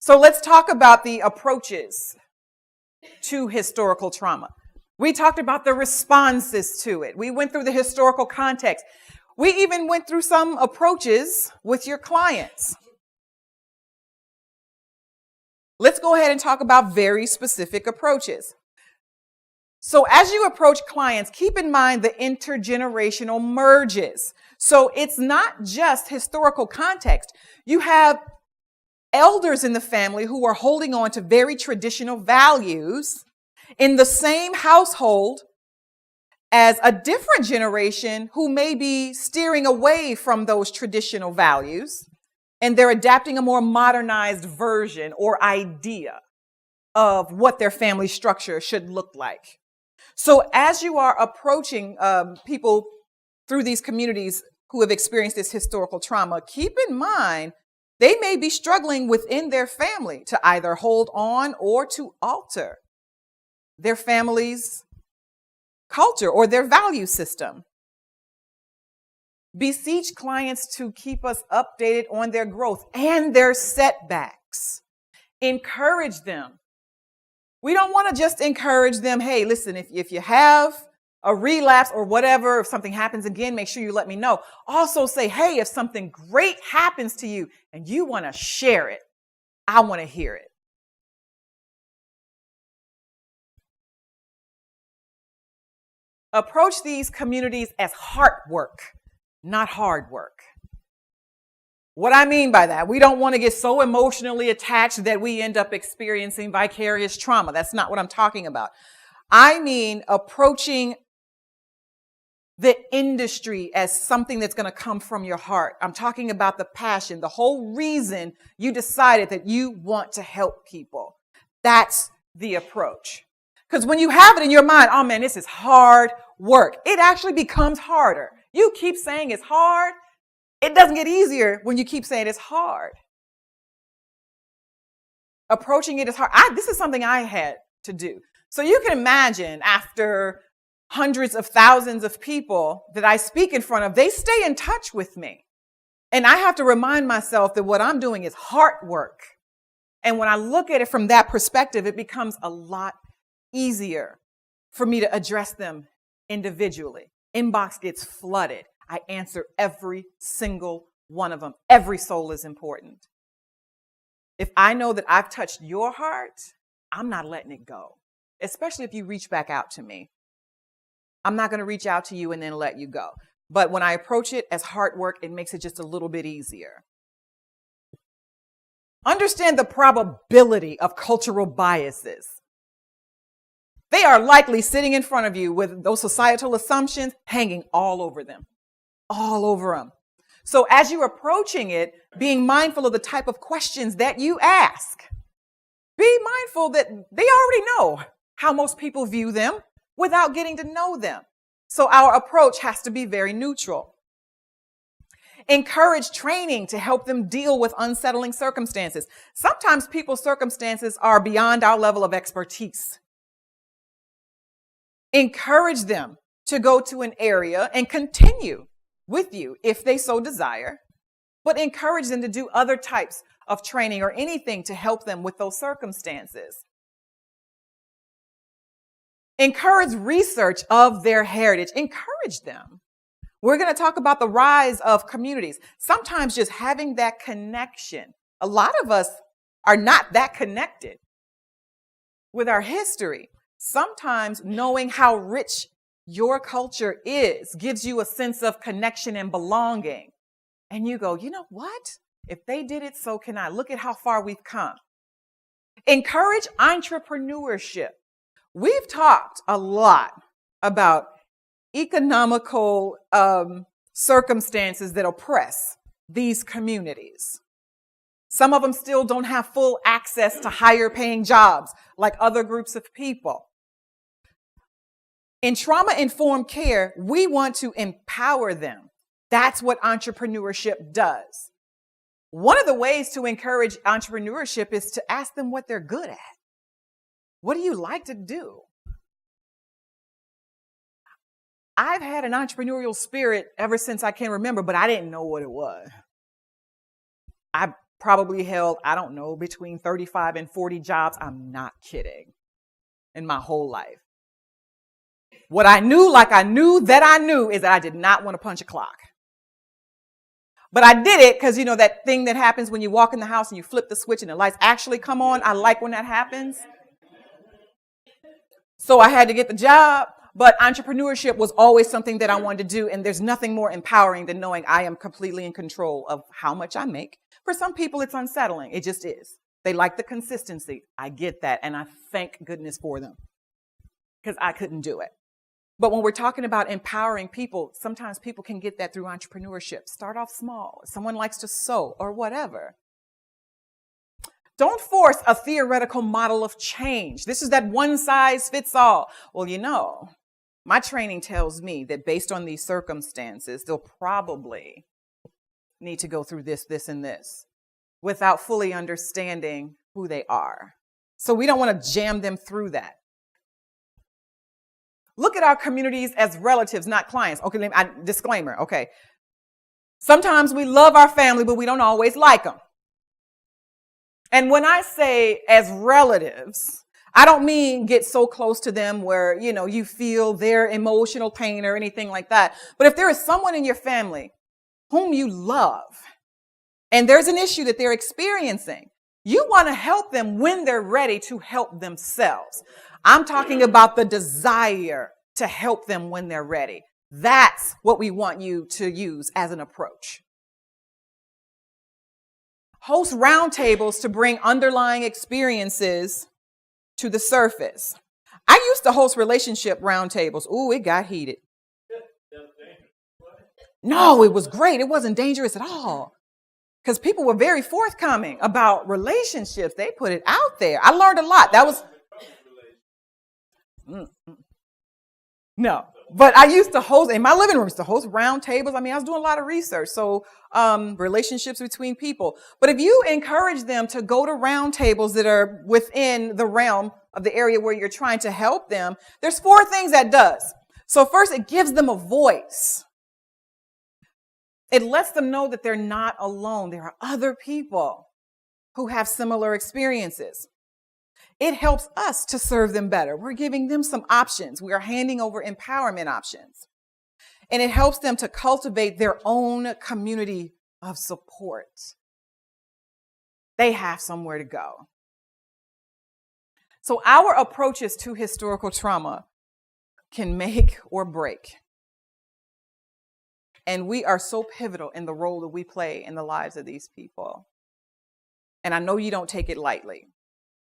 So let's talk about the approaches to historical trauma. We talked about the responses to it. We went through the historical context. We even went through some approaches with your clients. Let's go ahead and talk about very specific approaches. So as you approach clients, keep in mind the intergenerational merges. So it's not just historical context. You have elders in the family who are holding on to very traditional values in the same household as a different generation who may be steering away from those traditional values, and they're adapting a more modernized version or idea of what their family structure should look like. So as you are approaching people through these communities who have experienced this historical trauma, keep in mind they may be struggling within their family to either hold on or to alter their family's culture or their value system. Beseech clients to keep us updated on their growth and their setbacks. Encourage them. We don't want to just encourage them, hey, listen, if you have a relapse or whatever, if something happens again, make sure you let me know. Also say, hey, if something great happens to you and you want to share it, I want to hear it. Approach these communities as heart work, not hard work. What I mean by that, we don't want to get so emotionally attached that we end up experiencing vicarious trauma. That's not what I'm talking about. I mean approaching the industry as something that's going to come from your heart. I'm talking about the passion, the whole reason you decided that you want to help people. That's the approach. Because when you have it in your mind, oh man, this is hard work, it actually becomes harder. You keep saying it's hard. It doesn't get easier when you keep saying it's hard. Approaching it is hard. This is something I had to do. So you can imagine after hundreds of thousands of people that I speak in front of, they stay in touch with me. And I have to remind myself that what I'm doing is heart work. And when I look at it from that perspective, it becomes a lot easier for me to address them individually. Inbox gets flooded. I answer every single one of them. Every soul is important. If I know that I've touched your heart, I'm not letting it go, especially if you reach back out to me. I'm not going to reach out to you and then let you go. But when I approach it as heart work, it makes it just a little bit easier. Understand the probability of cultural biases. They are likely sitting in front of you with those societal assumptions hanging all over them. All over them. So as you're approaching it, being mindful of the type of questions that you ask, be mindful that they already know how most people view them without getting to know them. So our approach has to be very neutral. Encourage training to help them deal with unsettling circumstances. Sometimes people's circumstances are beyond our level of expertise. Encourage them to go to an area and continue with you if they so desire, but encourage them to do other types of training or anything to help them with those circumstances. Encourage research of their heritage. Encourage them. We're going to talk about the rise of communities. Sometimes just having that connection. A lot of us are not that connected with our history. Sometimes knowing how rich your culture is gives you a sense of connection and belonging. And you go, you know what? If they did it, so can I. Look at how far we've come. Encourage entrepreneurship. We've talked a lot about economical circumstances that oppress these communities. Some of them still don't have full access to higher paying jobs like other groups of people. In trauma-informed care, we want to empower them. That's what entrepreneurship does. One of the ways to encourage entrepreneurship is to ask them what they're good at. What do you like to do? I've had an entrepreneurial spirit ever since I can remember, but I didn't know what it was. probably held, I don't know, between 35 and 40 jobs. I'm not kidding. In my whole life. What I knew, like I knew that I knew, is that I did not want to punch a clock. But I did it because, that thing that happens when you walk in the house and you flip the switch and the lights actually come on. I like when that happens. So I had to get the job. But entrepreneurship was always something that I wanted to do. And there's nothing more empowering than knowing I am completely in control of how much I make. For some people, it's unsettling. It just is. They like the consistency. I get that. And I thank goodness for them because I couldn't do it. But when we're talking about empowering people, sometimes people can get that through entrepreneurship. Start off small. Someone likes to sew or whatever. Don't force a theoretical model of change. This is that one size fits all. Well, my training tells me that based on these circumstances, they'll probably need to go through this, this, and this without fully understanding who they are. So we don't want to jam them through that. Look at our communities as relatives, not clients. Okay, disclaimer, okay. Sometimes we love our family, but we don't always like them. And when I say as relatives, I don't mean get so close to them where, you feel their emotional pain or anything like that. But if there is someone in your family whom you love, and there's an issue that they're experiencing, you want to help them when they're ready to help themselves. I'm talking about the desire to help them when they're ready. That's what we want you to use as an approach. Host roundtables to bring underlying experiences to the surface. I used to host relationship roundtables. Ooh, it got heated. No, it was great. It wasn't dangerous at all. Because people were very forthcoming about relationships. They put it out there. I learned a lot. That was... No, but I used to host in my living room, to host roundtables. I was doing a lot of research. So relationships between people. But if you encourage them to go to roundtables that are within the realm of the area where you're trying to help them, there's 4 things that does. So first, it gives them a voice. It lets them know that they're not alone. There are other people who have similar experiences. It helps us to serve them better. We're giving them some options. We are handing over empowerment options. And it helps them to cultivate their own community of support. They have somewhere to go. So our approaches to historical trauma can make or break. And we are so pivotal in the role that we play in the lives of these people. And I know you don't take it lightly.